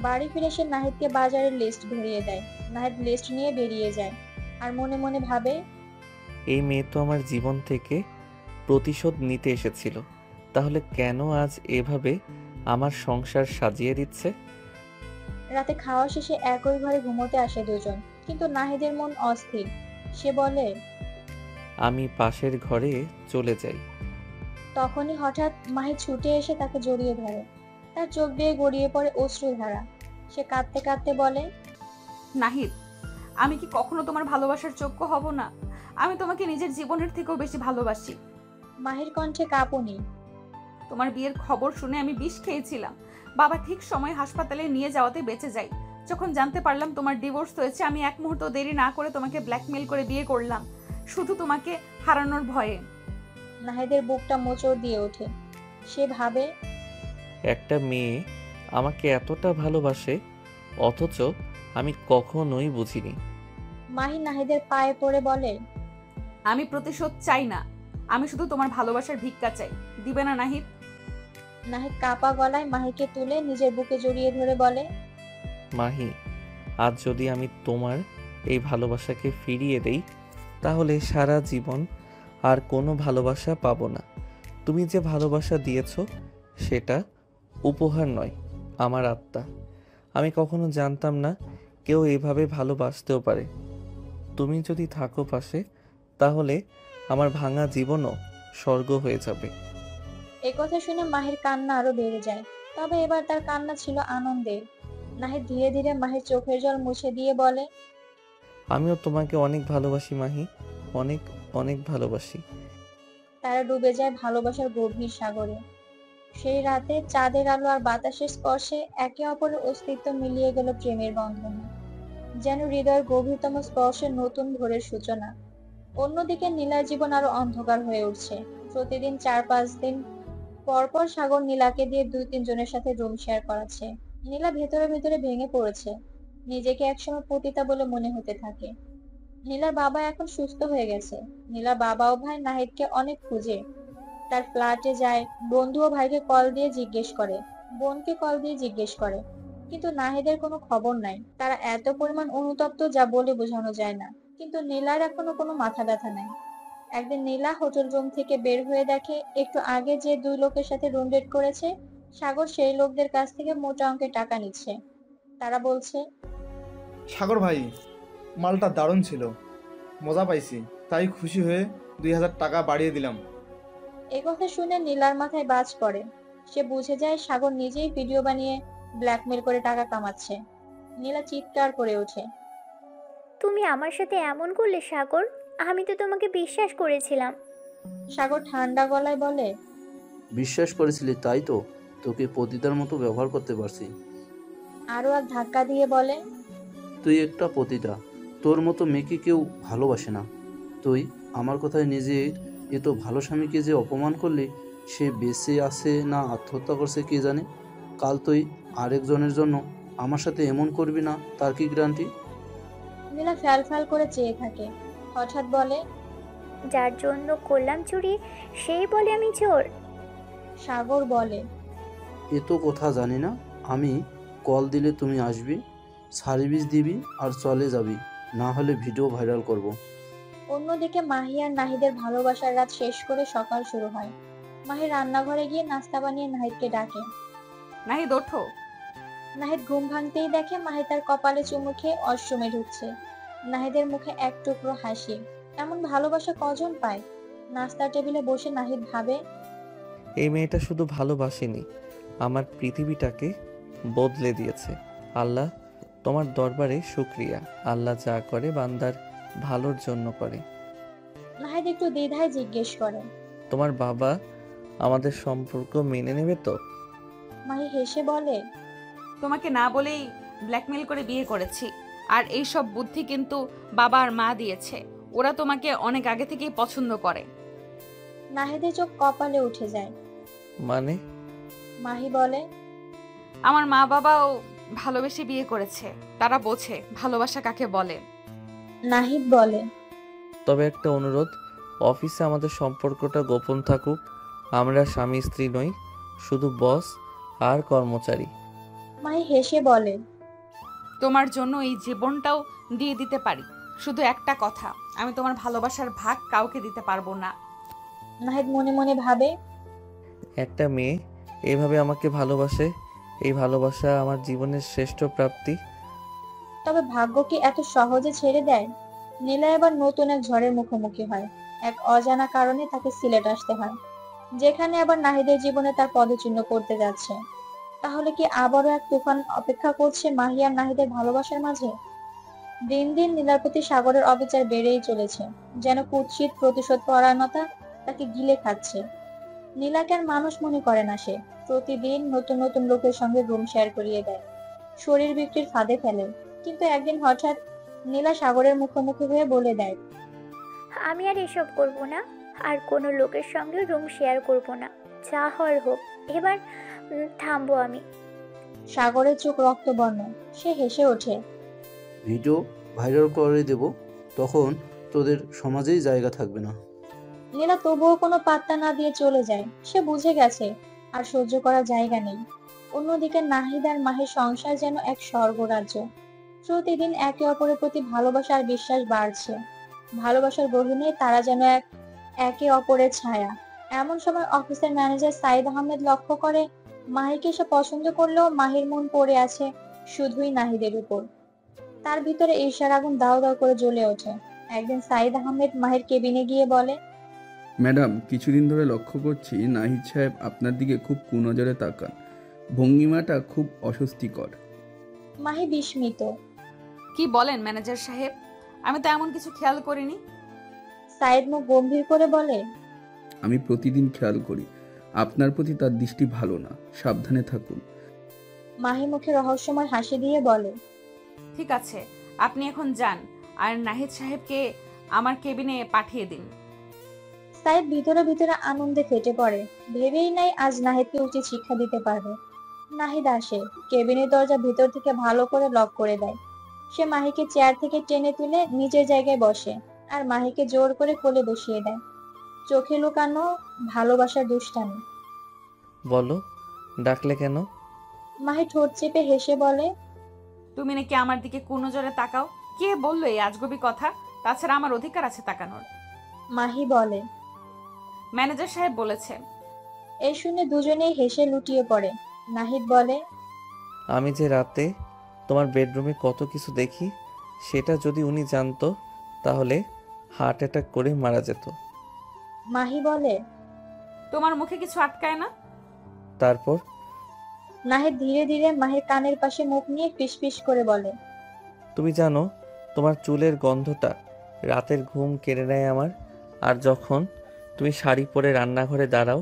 বাড়ি ফিরে সে নাহিদকে বাজারের লিস্ট ধরিয়ে দেয়। নাহিদ লিস্ট নিয়ে বেরিয়ে যায়, আর মনে মনে ভাবে, এই মেয়ে তো আমার জীবন থেকে প্রতিশোধ নিতে এসেছিল, তাহলে কেন আজ এভাবে আমার সংসার সাজিয়ে দিচ্ছে? রাতে খাওয়া শেষে একই ঘরে ঘুমোতে আসে দুজন, কিন্তু নাহিদের মন অস্থির। সে বলে, আমি পাশের ঘরে চলে যাই। তখনই হঠাৎ মাহি ছুটে এসে তাকে জড়িয়ে ধরে। তার চোখ দিয়ে গড়িয়ে পড়ে অশ্রুধারা। সে কাঁদতে কাঁদতে বলে, নাহিদ, আমি কি কখনো তোমার ভালোবাসার যোগ্য হব না? আমি তোমাকে নিজের জীবনের থেকেও বেশি ভালোবাসি। মাহির কণ্ঠে কাঁপুনি। তোমার বিয়ের খবর শুনে আমি বিষ খেয়েছিলাম। বাবা ঠিক সময় হাসপাতালে নিয়ে যাওয়াতে বেঁচে যাই। যখন জানতে পারলাম তোমার ডিভোর্স হয়েছে, আমি এক মুহূর্ত দেরি না করে তোমাকে ব্ল্যাকমেল করে বিয়ে করলাম, শুধু তোমাকে হারানোর ভয়ে। নাহিদের বুকটা মোচড় দিয়ে ওঠে। সে ভাবে, একটা মেয়ে আমাকে এতটা ভালোবাসে, অথচ আমি কখনোই বুঝিনি। মাহি নাহিদের পায়ে পড়ে বলে, আমি প্রতিশোধ চাই না, আমি শুধু তোমার ভালোবাসার ভিক্ষা চাই। দিবে না নাহিদ? নাহিদ কাঁপা গলায় মাহিকে তুলে নিজের বুকে জড়িয়ে ধরে বলে, মাহি, আজ যদি আমি তোমার এই ভালোবাসাকে ফিরিয়ে দেই, তাহলে সারা জীবন আর কোনো ভালোবাসা পাবো না। তুমি যে ভালোবাসা দিয়েছো সেটা উপহার নয়, আমার আত্মা। আমি কখনো জানতাম না কেউ এইভাবে ভালোবাসতেও পারে। তুমি যদি থাকো পাশে, তাহলে আমার ভাঙা জীবনও স্বর্গ হয়ে যাবে। একথা শুনে মাহির কান্না আরো বেড়ে যায়। তবে এবার তার কান্না ছিল আনন্দের। নাহিদ ধীরে ধীরে মাহির চোখের জল মুছে দিয়ে বলে, আমিও তোমাকে অনেক ভালোবাসি মাহি, অনেক অনেক ভালোবাসি। তারা ডুবে যায় ভালোবাসার গভীর সাগরে। সেই রাতে চাঁদের আলো আর বাতাসের স্পর্শে একে অপরের অস্তিত্ব মিলিয়ে গেল প্রেমের বন্ধনে, যেন হৃদয়ের গভীরতম স্পর্শের নতুন ভোরের সূচনা। অন্যদিকে নীলার জীবন আরো অন্ধকার হয়ে উঠছে। প্রতিদিন 4-5 দিন পরপর সাগর নীলাকে দিয়ে 2-3 জনের সাথে রুম শেয়ার করাচ্ছে। নীলা ভেতরে ভেতরে ভেঙে পড়েছে। নিজেকে একসময় পতিতা বলে মনে হতে থাকে। নীলার বাবা এখন সুস্থ হয়ে গেছে। নীলার বাবা ও ভাই নাহিদকে অনেক খুঁজে। তার ফ্ল্যাটে যায়, বন্ধু ও ভাইকে কল দিয়ে জিজ্ঞেস করে, বোনকে কল দিয়ে জিজ্ঞেস করে, কিন্তু নাহিদের কোনো খবর নাই। তারা এত পরিমাণ অনুতপ্ত যা বলে বোঝানো যায় না। কিন্তু নীলার এখনো কোনো মাথা ব্যথা নাই। একদিন নীলা হোটেল রুম থেকে বের হয়ে দেখে একটু আগে যে 2 লোকের সাথে রুম ডেট করেছে, সাগর সেই লোকদের কাছ থেকে মোটা অঙ্কের টাকা নিচ্ছে। তারা বলছে, সাগর ভাই, মালটা দারুণ ছিল, মজা পাইছি, তাই খুশি হয়ে 2000 টাকা বাড়িয়ে দিলাম। একথা শুনে নীলার মাথায় বাজ পড়ে। সে বুঝে যায় সাগর নিজেই ভিডিও বানিয়ে ব্ল্যাকমেল করে টাকা কামাচ্ছে। নীলা চিৎকার করে ওঠে, তুমি আমার সাথে এমন করলে সাগর? আমি তো তোমাকে বিশ্বাস করেছিলাম। সাগর ঠান্ডা গলায় বলে, বিশ্বাস করেছিলি তাই তো তোকে পতিতার মতো ব্যবহার করতে পারছি। আরো এক ধাক্কা দিয়ে বলে, তুই একটা পতিতা, তোর মতো মেয়েকে কেউ ভালোবাসে না। তুই আমার কথায় নিজের এত ভালো স্বামীকে যে অপমান করলি, সে বেঁচে আছে না আত্মহত্যা করছে কে জানে। কাল তুই আরেকজনের জন্য আমার সাথে এমন করবি না, তার কি গ্যারান্টি? নীলা ফ্যাল করে চেয়ে থাকে। হঠাৎ বলে, যার জন্য করলাম চুরি সেই বলে আমি চোর? সাগর বলে, এ তো কথা জানি না। আমি কল দিলে তুমি আসবি, সার্ভিস দিবি আর চলে যাবি, না হলে ভিডিও ভাইরাল করব। অন্যদিকে মাহি আর নাহিদের ভালোবাসার রাত শেষ করে সকাল শুরু হয়। মাহি রান্নাঘরে গিয়ে নাস্তা বানিয়ে নাহিদকে ডাকে। নাহিদ ওঠো। নাহিদ ঘুম ভাঙতেই দেখে মাহি তার কপালে চুমু খেয়ে ওয়াশরুমে ঢুকছে। নাহিদের মুখে এক টুকরো হাসি। এমন ভালোবাসা কজন পায়? নাস্তার টেবিলে বসে নাহিদ ভাবে, এই মেয়েটা শুধু ভালোবাসেনি, আমার পৃথিবীটাকে বদলে দিয়েছে। আল্লাহ, তোমার দরবারে শুকরিয়া। আল্লাহ যা করে বান্দার ভালোর জন্য করে। নাহিদ একটু দ্বিধায় জিজ্ঞেস করে, তোমার বাবা আমাদের সম্পর্ক মেনে নেবে তো? মাহি হেসে বলে, তোমাকে না বলেই ব্ল্যাকমেল করে বিয়ে করেছি। আর এই সব বুদ্ধি কিন্তু বাবা আর মা দিয়েছে। ওরা তোমাকে অনেক আগে থেকেই পছন্দ করে। নাহিদের চোখ কপালে উঠে যায়। মানে? মাহি বলে, আমার মা বাবাও ভালোবেসে বিয়ে করেছে, তারা বোঝে ভালোবাসা কাকে বলে। নাহিদ বলে, তবে একটা অনুরোধ, অফিসে আমাদের সম্পর্কটা গোপন থাকুক। আমরা স্বামী স্ত্রী নই, শুধু বস আর কর্মচারী। মাহি হেসে বলে, তোমার জন্য এই জীবনটাও দিয়ে দিতে পারি, শুধু একটা কথা, আমি তোমার ভালোবাসার ভাগ কাউকে দিতে পারবো না। নাহিদ মনে মনে ভাবে, একটা মেয়ে এভাবে আমাকে ভালোবাসে, এই ভালোবাসা আমার জীবনের শ্রেষ্ঠ প্রাপ্তি। তবে ভাগ্য কি এত সহজে ছেড়ে দেয়? নীলা এবার নতুন এক ঝড়ের মুখোমুখি হয়। এক অজানা কারণে তাকে সিলেট আসতে হয়, যেখানে আবার নাহিদের জীবনে তার পদচিহ্ন পড়তে যাচ্ছে। তাহলে কি আবারও এক তুফান অপেক্ষা করছে মাহি আর নাহিদের ভালোবাসার মাঝে? দিন দিন নীলার প্রতি সাগরের অবিচার বেড়েই চলেছে, যেন কুৎসিত প্রতিশোধ পরায়ণতা তাকে গিলে খাচ্ছে। নীলাকে আর মানুষ মনে করে না সে। প্রতিদিন নতুন নতুন লোকের সঙ্গে রুম শেয়ার করিয়ে দেয়, শরীর বিক্রির ফাঁদে ফেলে। কিন্তু একদিন হঠাৎ নীলা সাগরের মুখোমুখি হয়ে বলে দেয়, আমি আর এসব করব না, আর কোনো লোকের সঙ্গে রুম শেয়ার করব না, যা হওয়ার হোক। এবার থামবো আমি। সাগরের চোখ রক্তবর্ণ। সে হেসে ওঠে। ভিডিও ভাইরাল করে দেব, তখন তোদের সমাজেই জায়গা থাকবে না। নীলা তবুও কোনো পাত্তা না দিয়ে চলে যায়। সে বুঝে গেছে আর সহ্য করার জায়গা নেই। অন্যদিকে নাহিদ আর মাহির সংসার যেন এক স্বর্গরাজ্য। প্রতিদিন একে অপরের প্রতি ভালোবাসা আর বিশ্বাস বাড়ছে। ভালোবাসার গহীনে তারা যেন একে অপরের ছায়া। এমন সময় অফিসের ম্যানেজার সাইদ আহমেদ লক্ষ্য করে মাহিকে সে পছন্দ করলেও মাহির মন পড়ে আছে শুধুই নাহিদের উপর। তার ভিতরে ঈর্ষার আগুন দাউ দাউ করে জ্বলে ওঠে। একদিন সাইদ আহমেদ মাহির কেবিনে গিয়ে বলে, ম্যাডাম, কিছুদিন ধরে লক্ষ্য করছি নাহিদ সাহেব আপনার দিকে খুব কুনজরে তাকান। ভঙ্গিমাটা খুব অস্বস্তিকর। মাহি বিস্মিত। কি বলেন ম্যানেজার সাহেব? আমি তো এমন কিছু খেয়াল করিনি। সাইদ মুখ গম্ভীর করে বলে, আমি প্রতিদিন খেয়াল করি আপনার প্রতি তার দৃষ্টি ভালো না, সাবধানে থাকুন। মাহি মুখে রহস্যময় হাসি দিয়ে বলে, ঠিক আছে, আপনি এখন যান আর নাহিদ সাহেবকে আমার কেবিনে পাঠিয়ে দিন। সাইদ ভিতরে ভিতরে আনন্দে ফেটে পড়ে। ভেবেই নাই আজ নাহিদকে উচিত শিক্ষা দিতে পারবে। নাহিদ আসে, কেবিনের দরজা ভিতর থেকে ভালো করে লক করে দেয়। সে মাহিকে চেয়ার থেকে টেনে তুলে নিজের জায়গায় বসে আর মাহিকে জোর করে কোলে বসিয়ে দেয়। চোখে লুকানো ভালোবাসার দুষ্টামি। বলো, ডাকলে কেন? মাহি ঠোঁট চেপে হেসে বলে, তুমি নাকি আমার দিকে কুনজরে তাকাও? কে বললো এই আজগবি কথা? তাছাড়া আমার অধিকার আছে তাকানোর। মাহি বলে, ম্যানেজার সাহেব বলেছে। এই শুনে দুজনেই হেসে লুটিয়ে পড়ে। নাহিদ বলে, আমি যে রাতে তোমার বেডরুমে কত কিছু দেখি, সেটা যদি উনি জানতো তাহলে হার্ট অ্যাটাক করে মারা যেত। মাহি বলে, তোমার মুখে কিছু আটকায় না? তারপর নাহিদ ধীরে ধীরে মাহির কানের পাশে মুখ নিয়ে ফিসফিস করে বলে, তুমি জানো, তোমার চুলের গন্ধটা রাতের ঘুম কেড়ে নেয় আমার। আর যখন তুমি শাড়ি পরে রান্নাঘরে দাঁড়াও,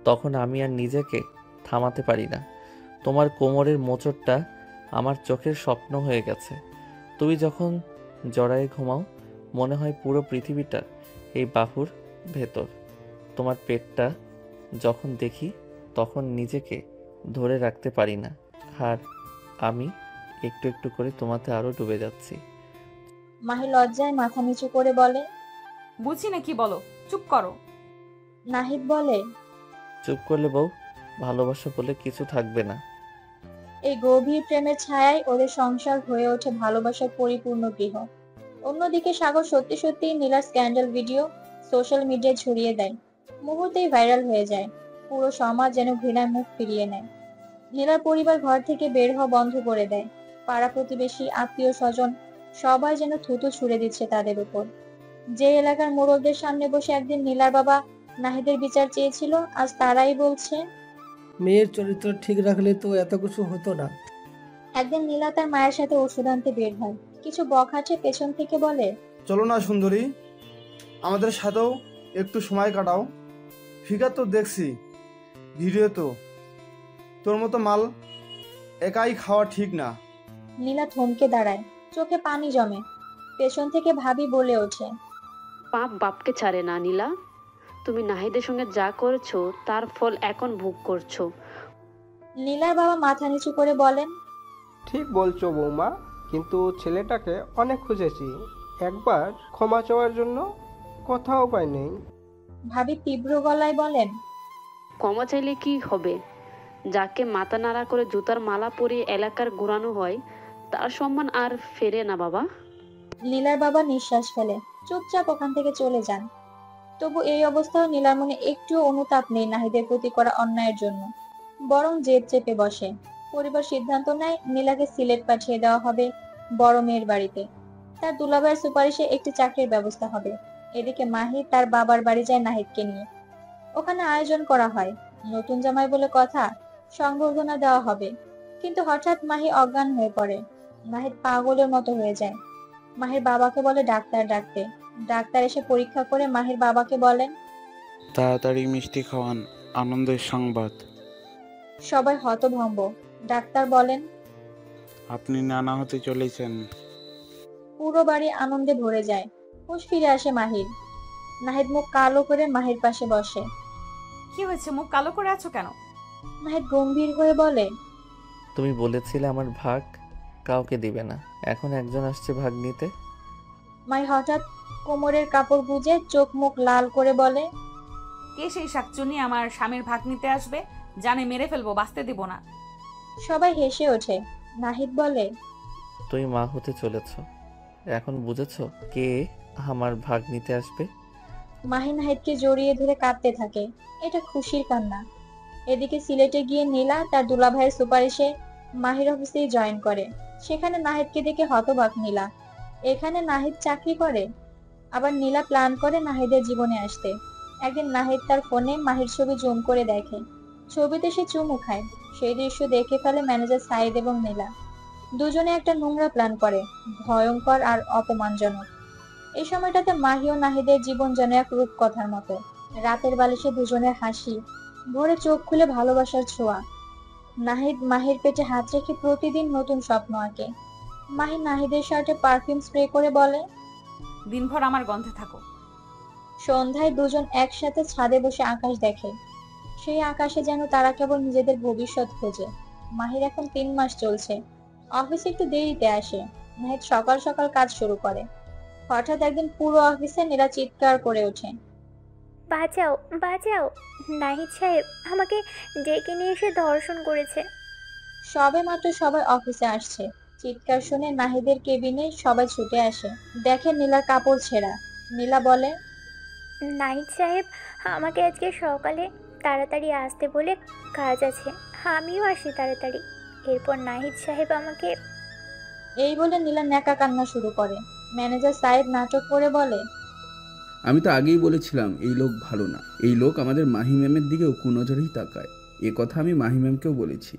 তখন আমি আর নিজেকে থামাতে পারি না। তোমার কোমরের মোচড়টা আমার চোখের স্বপ্ন হয়ে গেছে। তুমি যখন জড়ায়ে ঘুমাও, মনে হয় পুরো পৃথিবীটা এই বাহুর ভেতর। তোমার পেটটা যখন দেখি, তখন নিজেকে ধরে রাখতে পারি না। আর আমি একটু একটু করে তোমাতে আরো ডুবে যাচ্ছি। মাহি লজ্জায় মাথা নিচু করে বলে, বুঝি না কি বলো, চুপ করো। নাহিদ বলে, চুপ করলে বউ, ভালোবাসা বলে কিছু থাকবে না। এই গভীর প্রেমের ছায়ায় ওদের সংসার হয়ে ওঠে ভালোবাসার পরিপূর্ণ গৃহ। অন্যদিকে সাগর সত্যি সত্যি নীলার স্ক্যান্ডাল ভিডিও সোশ্যাল মিডিয়ায় ছড়িয়ে দেয়। মুহূর্তেই ভাইরাল হয়ে যায়। পুরো সমাজ যেন ঘৃণায় মুখ ফিরিয়ে নেয়। নীলার পরিবার ঘর থেকে বের হওয়া বন্ধ করে দেয়। পাড়া প্রতিবেশী, আত্মীয় স্বজন সবাই যেন থুতু ছুড়ে দিচ্ছে তাদের উপর। যে এলাকার মোড়লদের সামনে বসে একদিন নীলার বাবা নাহিদের বিচার চেয়েছিল, আজ তারাই বলছে, মেয়ের চরিত্র ঠিক রাখলে তো এত কিছু হতো না। একদিন নীলা তার মায়ের সাথে ওষুধ আনতে বের হয়। কিছু বখাটে পেছন থেকে বলে, চলো না সুন্দরী, আমাদের সাথেও একটু সময় কাটাও। ফিগার তো দেখছি ভিডিও, তো তোর মতো মাল একাই খাওয়া ঠিক না। নীলা থমকে দাঁড়ায়, চোখে পানি জমে। পেছন থেকে ভাবি বলে ওঠে, পাপ বাপকে ছাড়ে না নীলা। তুমি নাহিদের সঙ্গে যা করেছো তার ফল এখন ভোগ করছো। নীলার বাবা মাথা নিচু করে বলেন, ঠিক বলছো বৌমা, কিন্তু ছেলেটাকে অনেক খুঁজেছি, একবার ক্ষমা চাওয়ার জন্য কোথাও পাইনি। ভাবি তীব্র গলায় বলেন, ক্ষমা চাইলে কি হবে? যাকে মাথা নাড়া করে জুতার মালা পরিয়ে এলাকার ঘোরানো হয়, তার সম্মান আর ফেরে না বাবা। নীলার বাবা নিঃশ্বাস ফেলে, চুপচাপ ওখান থেকে চলে যান। তবু এই অবস্থায় নীলার মনে একটুও অনুতাপ নেই নাহিদের প্রতি করা অন্যায়ের জন্য, বরং জেদ চেপে বসে। পরিবার সিদ্ধান্ত নেয় নীলাকে সিলেট পাঠিয়ে দেওয়া হবে বড় মেয়ের বাড়িতে। তার দুলাভাইয়ের সুপারিশে একটি চাকরির ব্যবস্থা হবে। এদিকে মাহি তার বাবার বাড়ি যায় নাহিদকে নিয়ে। ওখানে আয়োজন করা হয়, নতুন জামাই বলে কথা, সংবর্ধনা দেওয়া হবে। কিন্তু হঠাৎ মাহি অজ্ঞান হয়ে পড়ে। নাহিদ পাগলের মতো হয়ে যায়। মাহির বাবাকে বলে ডাক্তার ডাকতে। ডাক্তার এসে পরীক্ষা করে মাহির বাবাকে বলেন, তাড়াতাড়ি মিষ্টি খাওয়ান, আনন্দের সংবাদ। সবাই হতভম্ব। ডাক্তার বলেন, আপনি নানা হতে চলেছেন। পুরো বাড়ি আনন্দে ভরে যায়। হুঁশ ফিরে আসে মাহির। নাহিদ মুখ কালো করে মাহির পাশে বসে। কি হয়েছে, মুখ কালো করে আছো কেন? নাহিদ গম্ভীর হয়ে বলে, তুমি বলেছিলে আমার ভাগ কাউকে দিবে না, এখন একজন আসছে ভাগ নিতে। মাহি হঠাৎ কোমরের কাপড় গুজে চোখ মুখ লাল করে বলে, কে সেই শাকচুনি আমার স্বামীর ভাগ নিতে আসবে? জানে মেরে ফেলবো, বাঁচতে দিব না। সবাই হেসে ওঠে। নাহিদ বলে, তুমি মা হতে চলেছ, এখন বুঝেছো কে আমার ভাগ নিতে আসবে? মাহি নাহিদকে জড়িয়ে ধরে কাঁদতে থাকে। এটা খুশির কান্না। এদিকে সিলেটে গিয়ে নীলা তার দুলাভাইয়ের সুপারিশে মাহির অফিসেই জয়েন করে। সেখানে নাহিদকে দেখে হতবাক নীলা। এখানে নাহিদ চাকরি করে? আবার নীলা প্ল্যান করে নাহিদের জীবনে আসতে। একদিন নাহিদ তার ফোনে মাহির ছবি জুম করে দেখে। ছবিতে সে চুমু খায়। সেই দৃশ্য দেখে ফেলে ম্যানেজার সাইদ এবং নীলা। দুজনে একটা নোংরা প্ল্যান করে, ভয়ঙ্কর আর অপমানজনক। এই সময়টাতে মাহি ও নাহিদের জীবন যেন এক রূপকথার মতো। রাতের বালিশে দুজনের হাসি, ভোরে চোখ খুলে ভালোবাসার ছোঁয়া। নাহিদ মাহির পেটে হাত রেখে প্রতিদিন নতুন স্বপ্ন আঁকে। মাহি নাহিদের শার্টে পারফিউম স্প্রে করে বলে, দিনভর আমার গন্ধে থাকো। সন্ধ্যায় দুজন একসাথে ছাদে বসে আকাশ দেখে। সেই আকাশে যেন তারা কেবল নিজেদের ভবিষ্যৎ খোঁজে। মাহির এখন 3 মাস চলছে। অফিসে একটু দেরিতে আসে। নাহিদ সকাল সকাল কাজ শুরু করে। হঠাৎ একদিন পুরো অফিসে নীলা চিৎকার করে ওঠে, বাঁচাও বাঁচাও, নাহিদ সাহেব আমাকে ডেকে নিয়ে এসে ধর্ষণ করেছে। সবে মাত্র সবাই অফিসে আসছে। চিৎকার শুনে নাহিদের কেবিনে সবাই ছুটে আসে। দেখে নীলার কাপড় ছেঁড়া। নীলা বলে, নাহিদ সাহেব আমাকে আজকে সকালে তাড়াতাড়ি আসতে বলে কাজ আছে, আমিও আসি তাড়াতাড়ি। এরপর নাহিদ সাহেব আমাকে। এই বলে নীলা ন্যাকা কান্না শুরু করে। ম্যানেজার সাইদ নাটক করে বলে, আমি তো আগেই বলেছিলাম এই লোক ভালো না। এই লোক আমাদের মাহি ম্যামের দিকেও কুনজরেই তাকায়। এ কথা আমি মাহি ম্যামকেও বলেছি।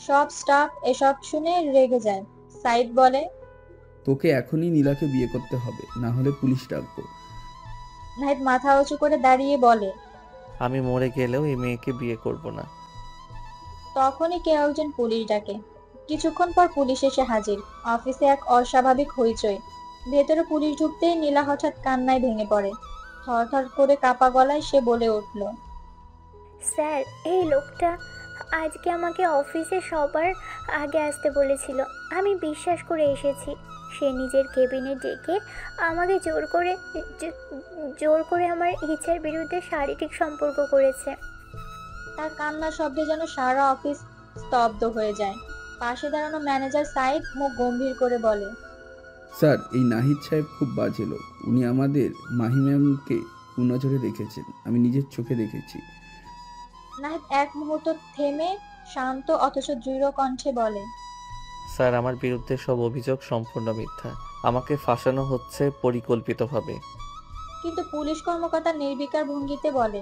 সব স্টাফ এসব শুনে রেগে যায়। সাইদ বলে, তোকে এখনই নীলাকে বিয়ে করতে হবে, না হলে পুলিশ ডাকবো। নাহিদ মাথা উঁচু করে দাঁড়িয়ে বলে, আমি মরে গেলেও এই মেয়েকে বিয়ে করব না। তখনই কেউ একজন পুলিশ ডাকে। কিছুক্ষণ পর পুলিশ এসে হাজির। অফিসে এক অস্বাভাবিক হইচই। ভেতরে পুলিশ ঢুকতেই নীলা হঠাৎ কান্নায় ভেঙে পড়ে। থরথর করে কাপা গলায় সে বলে উঠল, স্যার এই লোকটা আজকে আমাকে অফিসে সবার আগে আসতে বলেছিল, আমি বিশ্বাস করে এসেছি। সে নিজের কেবিনে ডেকে আমাকে জোর করে আমার ইচ্ছার বিরুদ্ধে শারীরিক সম্পর্ক করেছে। তার কান্নার শব্দে যেন সারা অফিস স্তব্ধ হয়ে যায়। পাশে দাঁড়ানো ম্যানেজার সাইদ মুখ গম্ভীর করে বলে, স্যার, এই নাহিদ সাহেব খুব বাজে লোক। উনি আমাদের মাহি ম্যামকে কুনজরে দেখেছেন, আমি নিজের চোখে দেখেছি। নাহিদ এক মুহূর্ত থেমে শান্ত অথচ দৃঢ় কণ্ঠে বলে, স্যার আমার বিরুদ্ধে সব অভিযোগ সম্পূর্ণ মিথ্যা, আমাকে ফাঁসানো হচ্ছে পরিকল্পিতভাবে। কিন্তু পুলিশ কর্মকর্তা নির্বিকার ভঙ্গিতে বলে,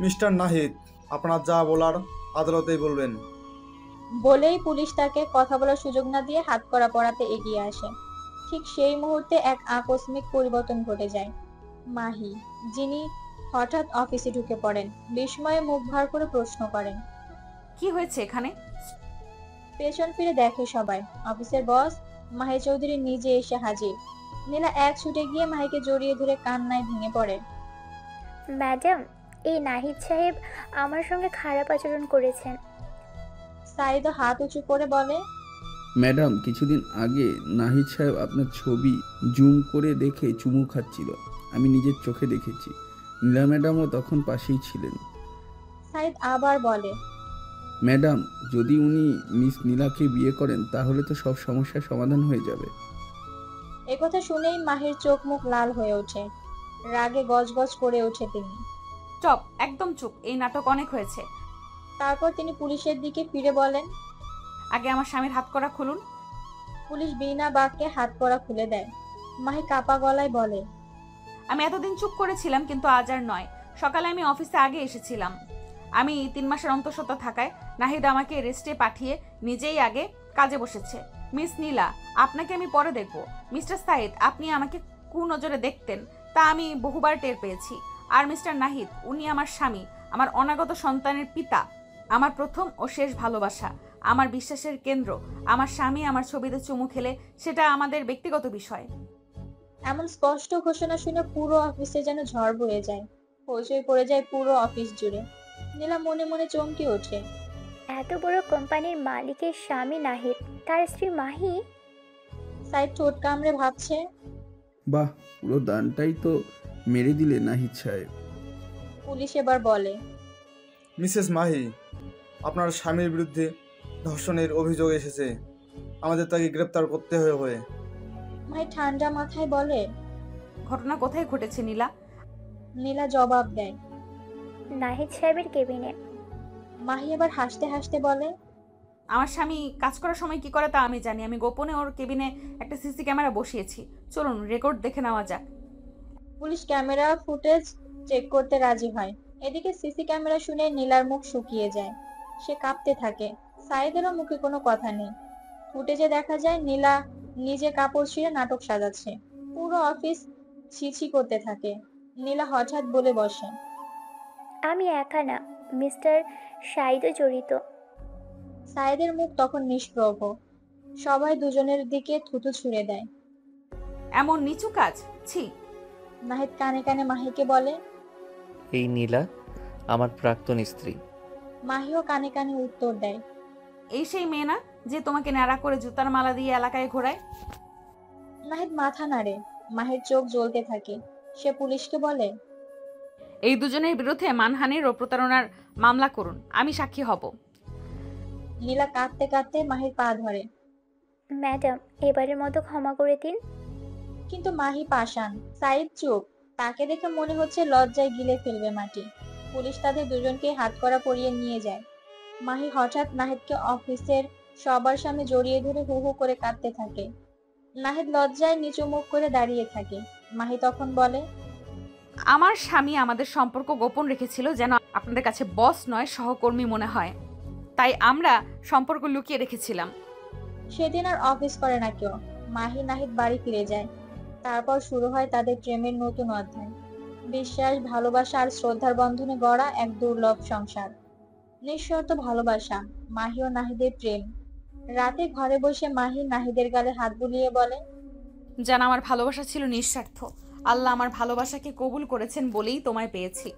মিস্টার নাহিদ, আপনার যা বলার আদালতেই বলবেন। বলেই পুলিশ তাকে কথা বলার সুযোগ না দিয়ে হাতকড়া পরাতে এগিয়ে আসে। ঠিক সেই মুহূর্তে এক আকস্মিক পরিবর্তন ঘটে যায়। মাহি, যিনি হঠাৎ অফিসে ঢুকে পড়েন, বিস্ময়ে মুখ ভার করে প্রশ্ন করেন, কি হয়েছে এখানে? পেছন ফিরে দেখে সবাই। অফিসের বস মাহি চৌধুরী নিজে এসে হাজির। নীলা এক ছুটে গিয়ে মাহিকে জড়িয়ে ধরে কান্নায় ভেঙে পড়ে। ম্যাডাম, এই নাহিদ সাহেব আমার সঙ্গে খারাপ আচরণ করেছেন। সাইদ হাত উঁচু করে বলে, ম্যাডাম, কিছুদিন আগে নাহিদ সাহেব আপনার ছবি জুম করে দেখে চুমু খাচ্ছিল, আমি নিজের চোখে দেখেছি। নীলা ম্যাডামও তখন পাশেই ছিলেন। সাইদ আবার বলে, ম্যাডাম, যদি উনি মিস নীলাকে বিয়ে করেন তাহলে তো সব সমস্যার সমাধান হয়ে যাবে। একথা শুনেই মাহির চোখ মুখ লাল হয়ে ওঠে। রাগে গজগজ করে ওঠে তিনি। চুপ, একদম চুপ, এই নাটক অনেক হয়েছে। তারপর তিনি পুলিশের দিকে ফিরে বলেন, আগে আমার স্বামীর হাত করা খুলুন। পুলিশ বিনা বাক্যে হাত করা খুলে দেয়। মাহি কাপা গলায় বলে, আমি এতদিন চুপ করেছিলাম, কিন্তু আজ আর নয়। সকালে আমি অফিসে আগে এসেছিলাম। আমি 3 মাসের অন্তঃসত্ত্বা থাকায় নাহিদ আমাকে রেস্টে পাঠিয়ে নিজেই আগে কাজে বসেছে। মিস নীলা, আপনাকে আমি পরে দেখব। মিস্টার সাইদ, আপনি আমাকে কুনজরে দেখতেন তা আমি বহুবার টের পেয়েছি। আর মিস্টার নাহিদ, উনি আমার স্বামী, আমার অনাগত সন্তানের পিতা, আমার প্রথম ও শেষ ভালোবাসা, আমার বিশ্বাসের কেন্দ্র। আমার স্বামী আমার ছবিতে চুমু খেলে সেটা আমাদের ব্যক্তিগত বিষয়। এমন স্পষ্ট ঘোষণা শুনে পুরো অফিসে যেন ঝড় বয়ে যায়। হইচই পড়ে যায় পুরো অফিস জুড়ে। নীলা মনে মনে চমকে ওঠে। এত বড় কোম্পানির মালিকের স্বামী নাহিদ, তার স্ত্রী মাহি। সাইদ ঠোঁট কামড়ে ভাবছে, বাহ, পুরো দানটাই তো মেরে দিলে নাহিদ সাহেব। পুলিশ এবার বলে, মিসেস মাহি, আপনার স্বামীর বিরুদ্ধে ধর্ষণের অভিযোগ এসেছে। আমাদের তাকে গ্রেপ্তার করতে হবে। মাহি ঠান্ডা মাথায় বলে, ঘটনা কোথায় ঘটেছে নীলা? নীলা জবাব দেয়, নাহিদ সাহেবের কেবিনে। মাহি এবার হাসতে হাসতে বলে, আমার স্বামী কাজ করার সময় কি করে তা আমি জানি। আমি গোপনে ওর কেবিনে একটা সিসি ক্যামেরা বসিয়েছি। চলুন রেকর্ড দেখে নেওয়া যাক। পুলিশ ক্যামেরা ফুটেজ চেক করতে রাজি হয়। এদিকে সিসি ক্যামেরা শুনে নীলার মুখ শুকিয়ে যায়। সে কাঁপতে থাকে। সাইদেরও মুখে কোনো কথা নেই। ফুটেজে দেখা যায় নীলা নিজে কাপড় ছিঁড়ে নাটক সাজাচ্ছে। পুরো অফিস ছিছি করতে থাকে। নীলা হঠাৎ বলে বসে, আমি একা না, মিস্টার সাইদও জড়িত। সাইদের মুখ তখন নিষ্প্রভ। সবাই দুজনের দিকে থুতু ছুঁড়ে দেয়। এমন নিচু কাজ, ছি। নাহিদ কানে কানে মাহিকে বলে, এই নীলা আমার প্রাক্তন স্ত্রী। মাহিও কানে কানে উত্তর দেয়, এই সেই মেয়ে না যে তোমাকে ন্যাড়া করে জুতার মালা দিয়ে এলাকায় ঘোরায়? নাহিদ মাথা নাড়ে। মাহির চোখ জ্বলতে থাকে। সে পুলিশকে বলে, এই দুজনের বিরুদ্ধে মানহানির ও প্রতারণার মামলা করুন, আমি সাক্ষী হব। নীলা কাঁদতে কাঁদতে মাহির পা ধরে। ম্যাডাম, এবারের মতো ক্ষমা করে দিন। কিন্তু মাহি পাষাণ। সাইদ চুপ। তাকে দেখে মনে হচ্ছে লজ্জায় গিলে ফেলবে মাটি। পুলিশ তাদের দুজনকে হাতকড়া পরিয়ে নিয়ে যায়। মাহি হঠাৎ নাহিদকে অফিসের সবার সামনে জড়িয়ে ধরে হু হু করে কাঁদতে থাকে। নাহিদ লজ্জায় নিচু মুখ করে দাঁড়িয়ে থাকে। মাহি তখন বলে, আমার স্বামী আমাদের সম্পর্ক গোপন রেখেছিল, যেন আপনাদের কাছে বস নয় সহকর্মী মনে হয়। তাই আমরা সম্পর্ক লুকিয়ে রেখেছিলাম। সেদিন আর অফিস করে না কেউ। মাহি নাহিদ বাড়ি ফিরে যায়। তারপর শুরু হয় তাদের প্রেমের নতুন অধ্যায়। বিশ্বাস, ভালোবাসা আর শ্রদ্ধার বন্ধনে গড়া এক দুর্লভ সংসার। নিঃশর্ত ভালোবাসা, মাহি ও নাহিদের প্রেম। রাতে ঘরে বসে মাহি নাহিদের গালে হাত বুলিয়ে বলে, যেন আমার ভালোবাসা ছিল নিঃস্বার্থ। আল্লাহ আমার ভালোবাসাকে কবুল করেছেন বলেই তোমায় পেয়েছি।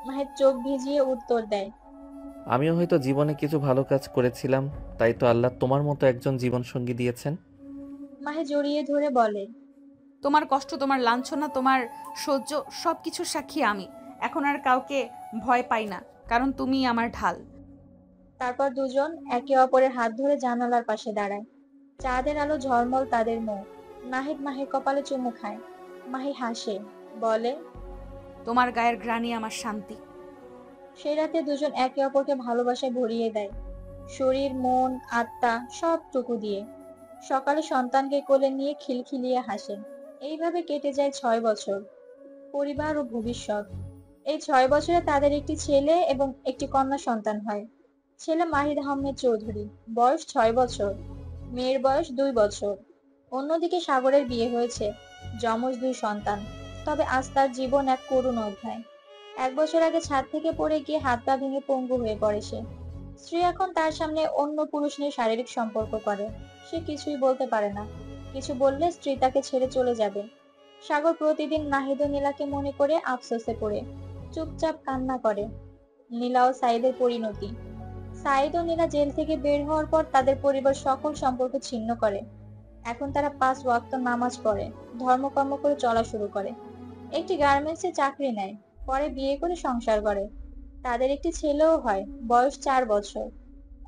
মাহির চোখ ভিজিয়ে উত্তর দেয়, আমিও হয়তো জীবনে কিছু ভালো কাজ করেছিলাম, তাই তো আল্লাহ তোমার মতো একজন জীবনসঙ্গী দিয়েছেন। মাহি জড়িয়ে ধরে বলে, তোমার কষ্ট, তোমার লাঞ্ছনা, তোমার সহ্য, সবকিছুর সাক্ষী আমি। এখন আর কাউকে ভয় পাই না, কারণ তুমি আমার ঢাল। তারপর দুজন একে অপরের হাত ধরে জানালার পাশে দাঁড়ায়। চাঁদের আলো ঝলমল তাদের মুখ। নাহিদ মাহির কপালে চুমু খায়। মাহি হাসে, বলে, তোমার গায়ের ঘ্রাণই আমার শান্তি। সেই রাতে দুজন একে অপরকে ভালোবাসায় ভরিয়ে দেয়, শরীর, মন, আত্মা সবটুকু দিয়ে। সকালে সন্তানকে কোলে নিয়ে খিলখিলিয়ে হাসেন। এইভাবে কেটে যায় 6 বছর। পরিবার ও ভবিষ্যৎ। এই 6 বছরে তাদের একটি ছেলে এবং একটি কন্যা সন্তান হয়। ছেলে মাহিদ আহমেদ চৌধুরী, বয়স 6 বছর। মেয়ের বয়স 2 বছর। অন্যদিকে সাগরের বিয়ে হয়েছে, যমজ 2 সন্তান। তবে আজ তার জীবন এক করুণ অধ্যায়। 1 বছর আগে ছাদ থেকে পড়ে গিয়ে হাত পা ভেঙে পঙ্গু হয়ে পড়ে সে। স্ত্রী এখন তার সামনে অন্য পুরুষ নিয়ে শারীরিক সম্পর্ক করে। সে কিছুই বলতে পারে না। কিছু বললে স্ত্রী তাকে ছেড়ে চলে যাবে। সাগর প্রতিদিন নাহিদ ও নীলাকে মনে করে আফসোসে পড়ে চুপচাপ কান্না করে। নীলা ও সাইদের পরিণতি। সাইদ ও নীলা জেল থেকে বের হওয়ার পর তাদের পরিবার সকল সম্পর্ক ছিন্ন করে। এখন তারা 5 ওয়াক্ত নামাজ পড়ে, ধর্মকর্ম করে চলা শুরু করে। একটি গার্মেন্টসে চাকরি নেয়, পরে বিয়ে করে সংসার করে। তাদের একটি ছেলেও হয়, বয়স 4 বছর।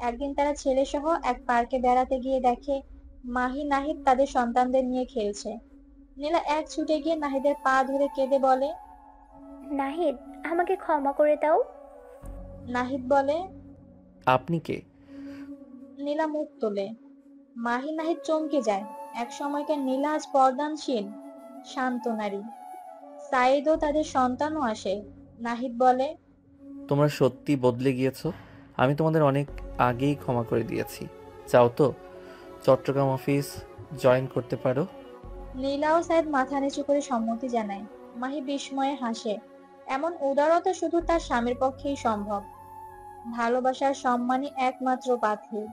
একদিন তারা ছেলে সহ এক পার্কে বেড়াতে গিয়ে দেখে মাহি নাহিদ তাদের সন্তানদের নিয়ে খেলছে। নীলা এক ছুটে গিয়ে নাহিদের পা ধরে কেঁদে বলে, নাহিদ, আমাকে ক্ষমা করে দাও। নাহিদ বলে, আপনি কে? নীলা মুখ তোলে। মাহি নাহিদ চমকে যায়। এক সময়কার নীলা আজ পর্দানশীল, শান্ত নারী। সাইদ ও তাদের সন্তানও আসে। নাহিদ বলে, তোমরা সত্যি বদলে গিয়েছো। আমি তোমাদের অনেক আগেই ক্ষমা করে দিয়েছি। চাও তো চট্টগ্রাম অফিস জয়েন করতে পারো। নীলা ও সাইদ মাথা নিচু করে সম্মতি জানায়। মাহি বিস্ময়ে হাসে। এমন উদারতা শুধু তার স্বামীর পক্ষেই সম্ভব। ভালোবাসার সম্মানই একমাত্র পাথেয়।